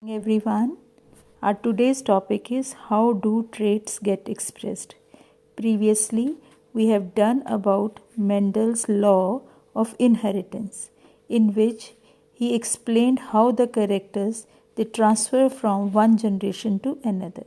Everyone, our today's topic is how do traits get expressed. Previously, we have done about Mendel's law of inheritance, in which he explained how the characters they transfer from one generation to another.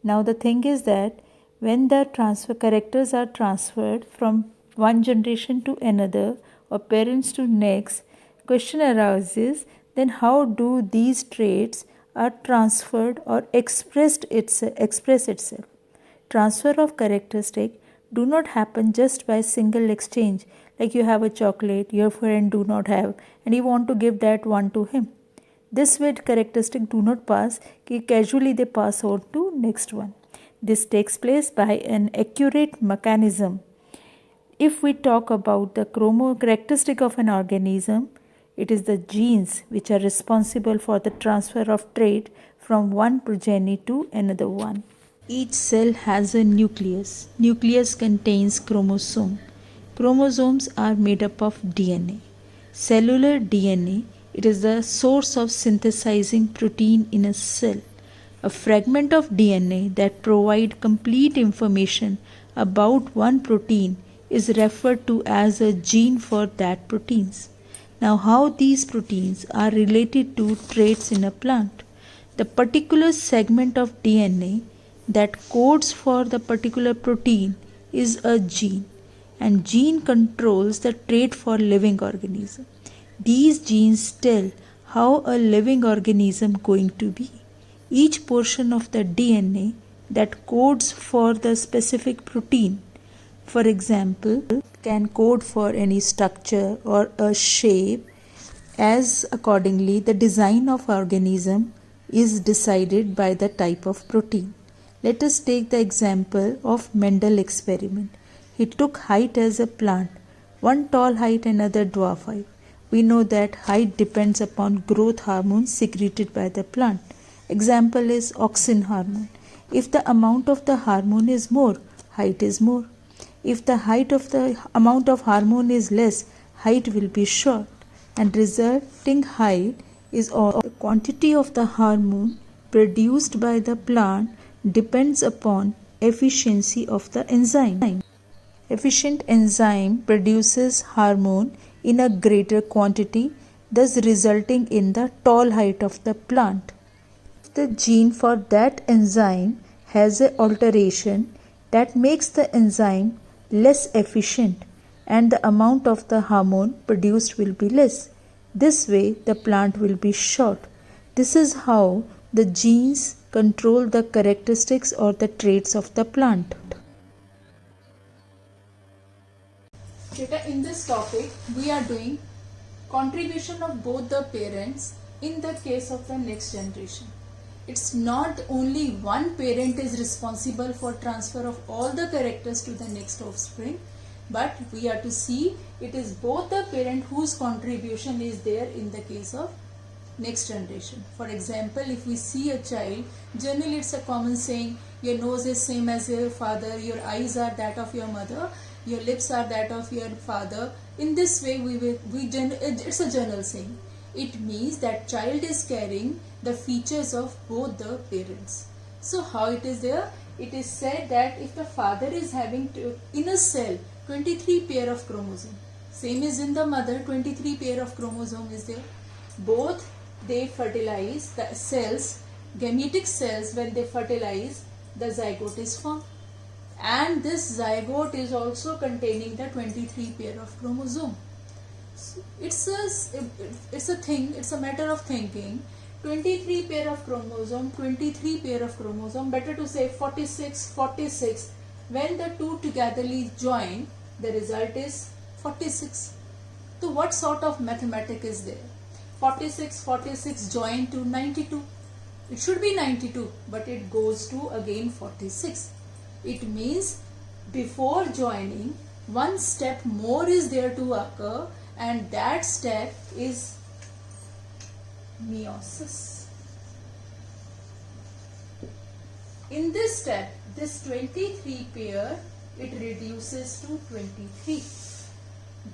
Now the thing is that when the transfer characters are transferred from one generation to another or parents to next, question arises, then how do these traits are transferred or express itself? Transfer of characteristic do not happen just by single exchange, like you have a chocolate your friend do not have and you want to give that one to him. This way characteristic do not pass, casually they pass on to next one. This takes place by an accurate mechanism. If we talk about the characteristic of an organism, it is the genes which are responsible for the transfer of trait from one progeny to another one. Each cell has a nucleus. Nucleus contains chromosome. Chromosomes are made up of DNA. Cellular DNA, it is the source of synthesizing protein in a cell. A fragment of DNA that provides complete information about one protein is referred to as a gene for that proteins. Now, how these proteins are related to traits in a plant? The particular segment of DNA that codes for the particular protein is a gene, and gene controls the trait for living organism. These genes tell how a living organism going to be. Each portion of the DNA that codes for the specific protein, for example, can code for any structure or a shape, as accordingly the design of organism is decided by the type of protein. Let us take the example of Mendel experiment. He took height as a plant, one tall height, another dwarf height. We know that height depends upon growth hormones secreted by the plant. Example is auxin hormone. If the amount of the hormone is more, height is more. If the height of the amount of hormone is less, height will be short, and resulting height is all. The quantity of the hormone produced by the plant depends upon efficiency of the enzyme. Efficient enzyme produces hormone in a greater quantity, thus resulting in the tall height of the plant. If the gene for that enzyme has an alteration that makes the enzyme less efficient, and the amount of the hormone produced will be less. This way the plant will be short. This is how the genes control the characteristics or the traits of the plant. In this topic, we are doing contribution of both the parents in the case of the next generation. It's not only one parent is responsible for transfer of all the characters to the next offspring, but we are to see it is both the parent whose contribution is there in the case of next generation. For example, if we see a child, generally it's a common saying, your nose is same as your father, your eyes are that of your mother, your lips are that of your father. In this way, it's a general saying. It means that child is carrying the features of both the parents. So how it is there? It is said that if the father is having in a cell 23 pair of chromosome, same is in the mother, 23 pair of chromosome is there. Both they fertilize the cells, gametic cells. When they fertilize, the zygote is formed, and this zygote is also containing the 23 pair of chromosome. So it's a matter of thinking. 23 pair of chromosome, 23 pair of chromosome, better to say 46. When the two togetherly join, the result is 46. So what sort of mathematics is there? 46 joined to 92. It should be 92, but it goes to again 46. It means before joining, one step more is there to occur, and that step is meiosis. In this step, this 23 pair, it reduces to 23.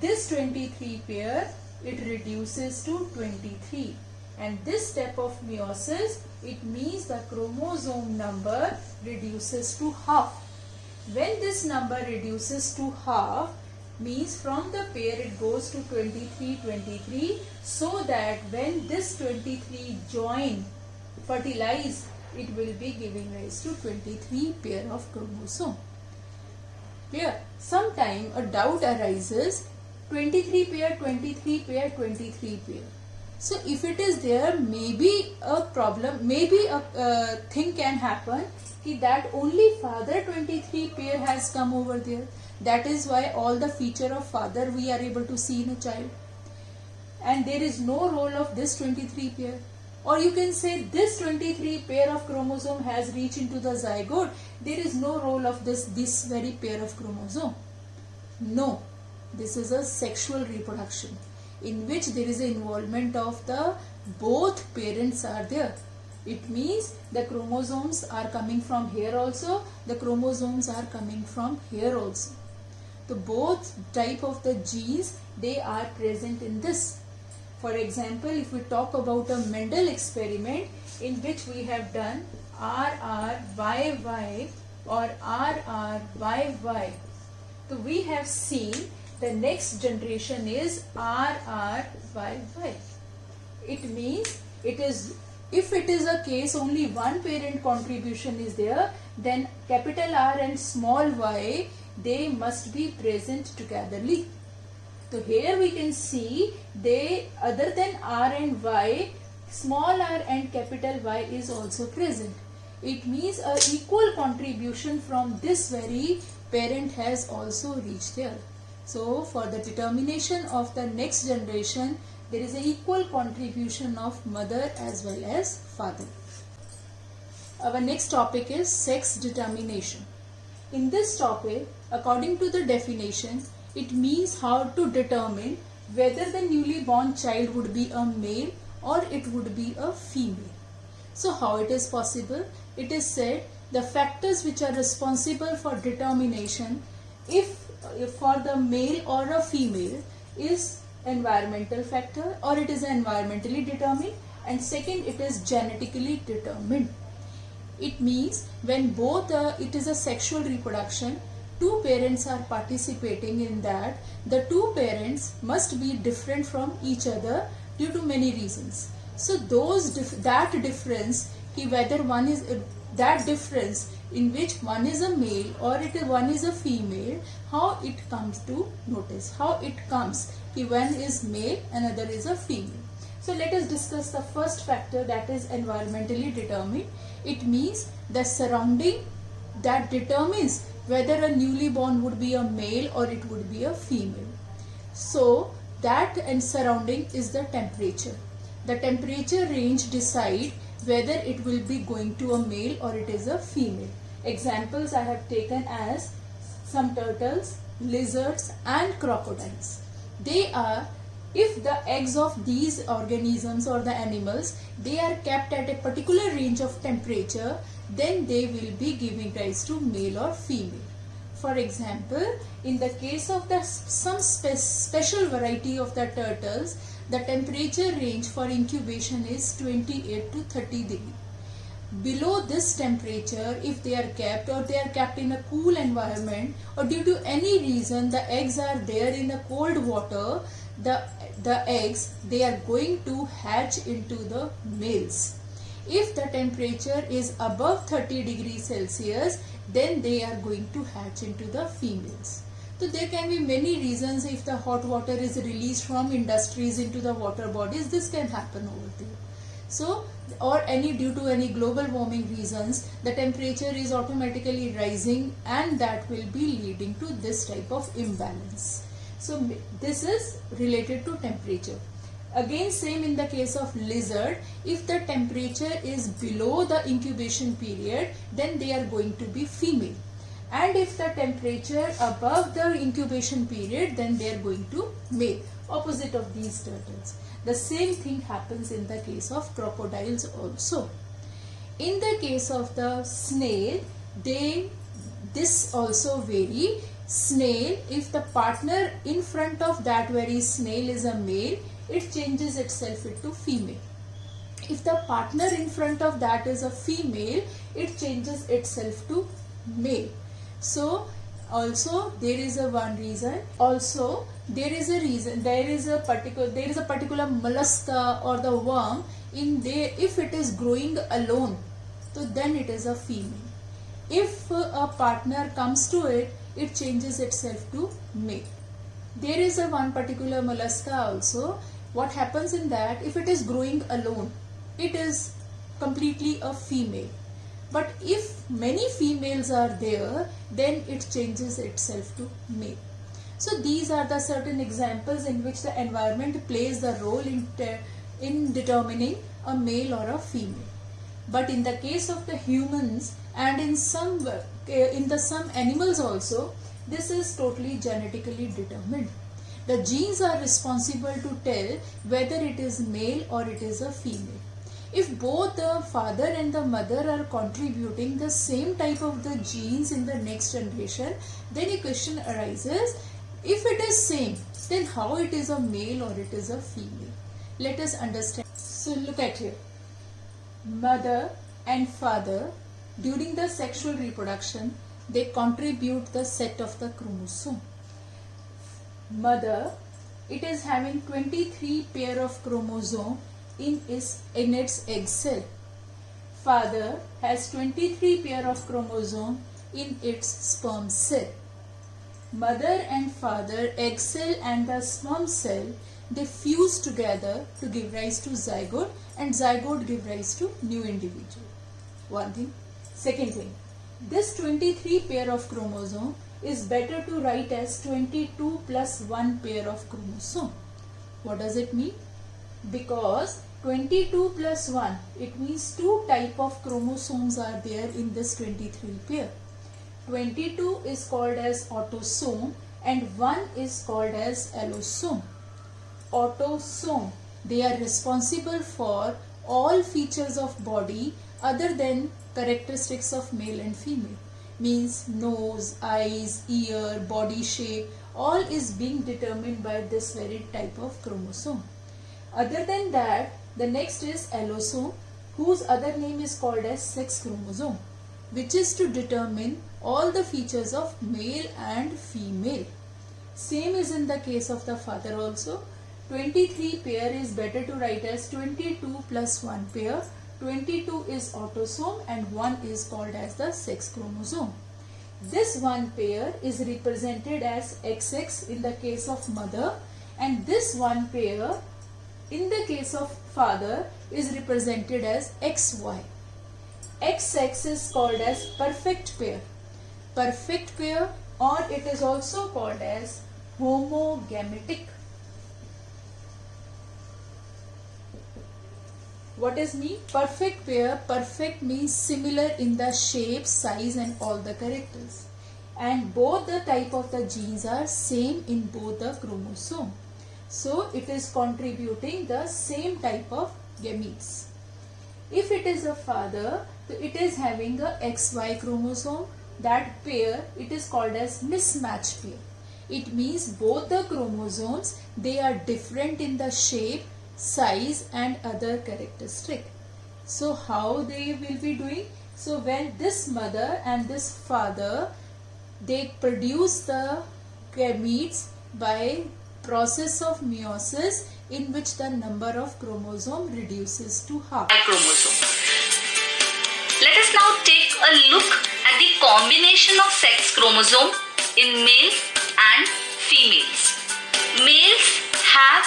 This 23 pair, it reduces to 23. And this step of meiosis, it means the chromosome number reduces to half. When this number reduces to half, means from the pair it goes to 23, so that when this 23 join, fertilize, it will be giving rise to 23 pair of chromosome. Clear? Sometime a doubt arises, 23 pair, 23 pair, 23 pair. So if it is there, maybe a problem, maybe a thing can happen that only father 23 pair has come over there. That is why all the feature of father we are able to see in a child. And there is no role of this 23 pair. Or you can say this 23 pair of chromosome has reached into the zygote. There is no role of this very pair of chromosome. No. This is a sexual reproduction in which there is an involvement of the both parents are there. It means the chromosomes are coming from here also, the chromosomes are coming from here also. So both type of the genes, they are present in this. For example, if we talk about a Mendel experiment in which we have done RRYY or RRYY, so we have seen the next generation is RRYY. It means it is, if it is a case only one parent contribution is there, then capital R and small y, they must be present togetherly. So here we can see they, other than R and Y, small r and capital Y is also present. It means a equal contribution from this very parent has also reached there. So for the determination of the next generation, there is an equal contribution of mother as well as father. Our next topic is sex determination. In this topic, according to the definition, it means how to determine whether the newly born child would be a male or it would be a female. So how it is possible? It is said the factors which are responsible for determination if for the male or a female is environmental factor, or it is environmentally determined, and second, it is genetically determined. It means when both it is a sexual reproduction, two parents are participating in that, the two parents must be different from each other due to many reasons. So that difference, whether one is that difference in which one is a male or one is a female, how it comes to notice, how it comes one is male, another is a female. So let us discuss the first factor, that is environmentally determined. It means the surrounding that determines whether a newly born would be a male or it would be a female. So that and surrounding is the temperature. The temperature range decide whether it will be going to a male or it is a female. Examples I have taken as some turtles, lizards and crocodiles. They are, if the eggs of these organisms or the animals, they are kept at a particular range of temperature, then they will be giving rise to male or female. For example, in the case of some special variety of the turtles, the temperature range for incubation is 28 to 30 degrees. Below this temperature, if they are kept or they are kept in a cool environment, or due to any reason the eggs are there in the cold water, the eggs, they are going to hatch into the males. If the temperature is above 30 degrees Celsius, then they are going to hatch into the females. So there can be many reasons. If the hot water is released from industries into the water bodies, this can happen over there. So, or due to any global warming reasons, the temperature is automatically rising and that will be leading to this type of imbalance. So this is related to temperature. Again, same in the case of lizard, if the temperature is below the incubation period, then they are going to be female. And if the temperature above the incubation period, then they are going to male, opposite of these turtles. The same thing happens in the case of crocodiles also. In the case of the snail, this also vary. Snail, if the partner in front of that very snail is a male, it changes itself into female. If the partner in front of that is a female, it changes itself to male. So also there is a one reason. Also there is a reason. There is a particular mollusca or the worm in there. If it is growing alone, so then it is a female. If a partner comes to it, it changes itself to male. There is a one particular mollusca also. What happens in that, if it is growing alone, it is completely a female. But if many females are there, then it changes itself to male. So these are the certain examples in which the environment plays the role in determining a male or a female. But in the case of the humans and in some animals also, this is totally genetically determined. The genes are responsible to tell whether it is male or it is a female. If both the father and the mother are contributing the same type of the genes in the next generation, then a question arises, if it is same, then how it is a male or it is a female? Let us understand. So look at here. Mother and father, during the sexual reproduction, they contribute the set of the chromosome. Mother, it is having 23 pair of chromosome in its egg cell. Father has 23 pair of chromosome in its sperm cell. Mother and father, egg cell and the sperm cell, they fuse together to give rise to zygote, and zygote give rise to new individual. One thing. Second thing, this 23 pair of chromosome is better to write as 22 plus 1 pair of chromosome. What does it mean? Because 22 plus 1, it means two type of chromosomes are there in this 23 pair. 22 is called as autosome and 1 is called as allosome. Autosome, they are responsible for all features of body other than characteristics of male and female. Means nose, eyes, ear, body shape, all is being determined by this very type of chromosome. Other than that, the next is allosome, whose other name is called as sex chromosome, which is to determine all the features of male and female. Same is in the case of the father also. 23 pair is better to write as 22 plus 1 pair. 22 is autosome and 1 is called as the sex chromosome. This one pair is represented as XX in the case of mother, and this one pair in the case of father is represented as XY. XX is called as perfect pair. Perfect pair, or it is also called as homogametic. What is mean? Perfect pair. Perfect means similar in the shape, size and all the characters. And both the type of the genes are same in both the chromosome. So it is contributing the same type of gametes. If it is a father, so it is having a XY chromosome. That pair, it is called as mismatch pair. It means both the chromosomes, they are different in the shape, size and other characteristic. So how they will be doing? So when this mother and this father, they produce the gametes by process of meiosis, in which the number of chromosome reduces to half. Chromosome. Let us now take a look at the combination of sex chromosome in males and females. Males have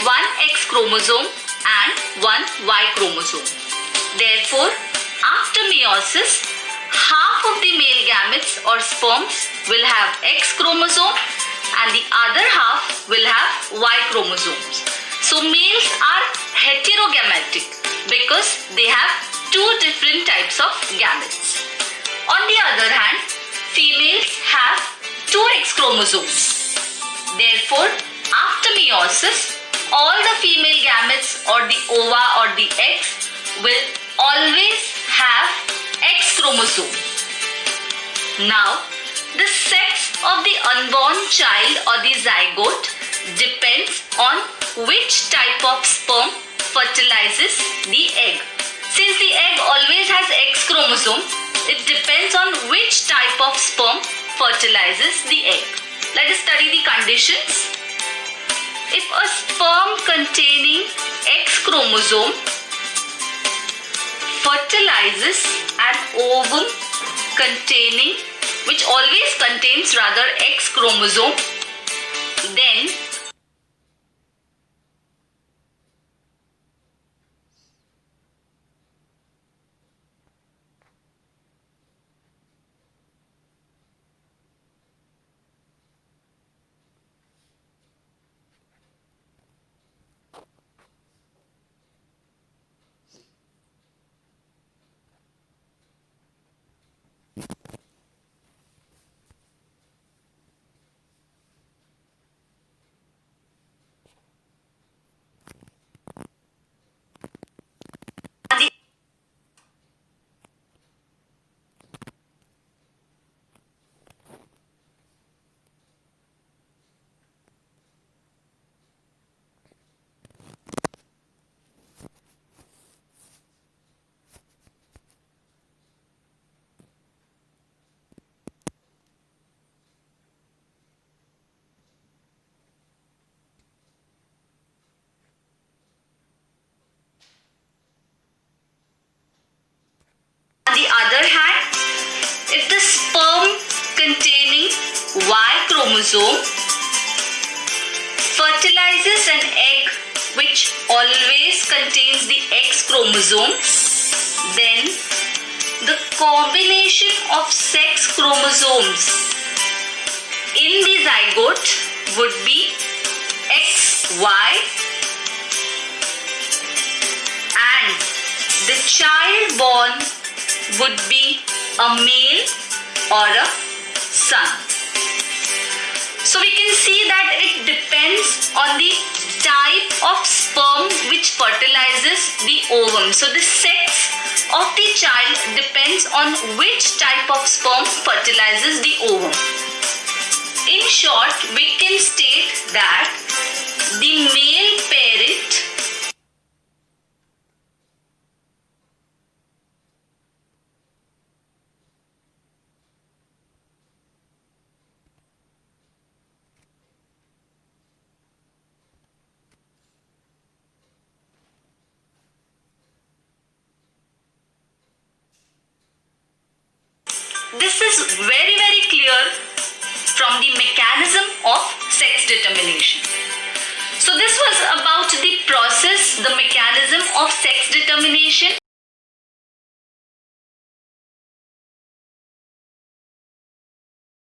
one X chromosome and one Y chromosome. Therefore, after meiosis, half of the male gametes or sperms will have X chromosome and the other half will have Y chromosomes. So males are heterogametic because they have two different types of gametes. On the other hand, females have two X chromosomes. Therefore, after meiosis, all the female gametes or the ova or the eggs will always have X chromosome. Now, the sex of the unborn child or the zygote depends on which type of sperm fertilizes the egg. Since the egg always has X chromosome, it depends on which type of sperm fertilizes the egg. Let us study the conditions. If a sperm containing X chromosome fertilizes an ovum which always contains X chromosome, then on the other hand, if the sperm containing Y chromosome fertilizes an egg which always contains the X chromosome, then the combination of sex chromosomes in the zygote would be XY, and the child born would be a male or a son. So we can see that it depends on the type of sperm which fertilizes the ovum. So the sex of the child depends on which type of sperm fertilizes the ovum. In short, we can state that the male parent This is very clear from the mechanism of sex determination. So this was about the process, the mechanism of sex determination.